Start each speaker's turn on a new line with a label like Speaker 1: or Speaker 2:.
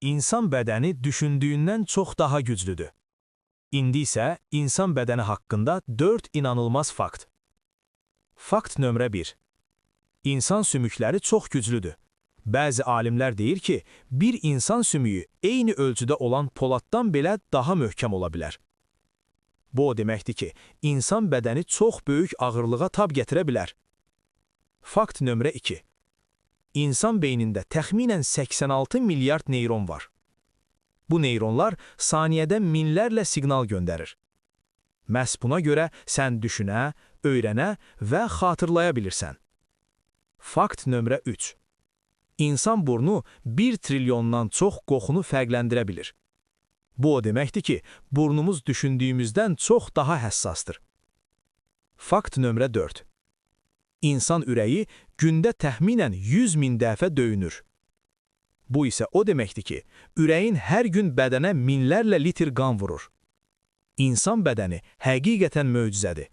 Speaker 1: İnsan bədəni düşündüyündən çox daha güclüdür. İndi isə insan bədəni haqqında 4 inanılmaz fakt. Fakt nömrə 1. İnsan sümükləri çox güclüdür. Bəzi alimlər deyir ki, bir insan sümüyü eyni ölçüdə olan poladdan belə daha möhkəm ola bilər. Bu o deməkdir ki, insan bədəni çox böyük ağırlığa tab gətirə bilər. Fakt nömrə 2. İnsan beynində təxminən 86 milyard neyron var. Bu neyronlar saniyədə minlərlə siqnal göndərir. Məhz buna görə sən düşünə, öyrənə və xatırlaya bilirsən. Fakt nömrə 3. İnsan burnu 1 trilyondan çox qoxunu fərqləndirə bilir. Bu o deməkdir ki, burnumuz düşündüyümüzdən çox daha həssasdır. Fakt nömrə 4. İnsan ürəyi gündə təxminən 100 min dəfə döyünür. Bu isə o deməkdir ki, ürəyin hər gün bədənə minlərlə litr qan vurur. İnsan bədəni həqiqətən möcüzədir.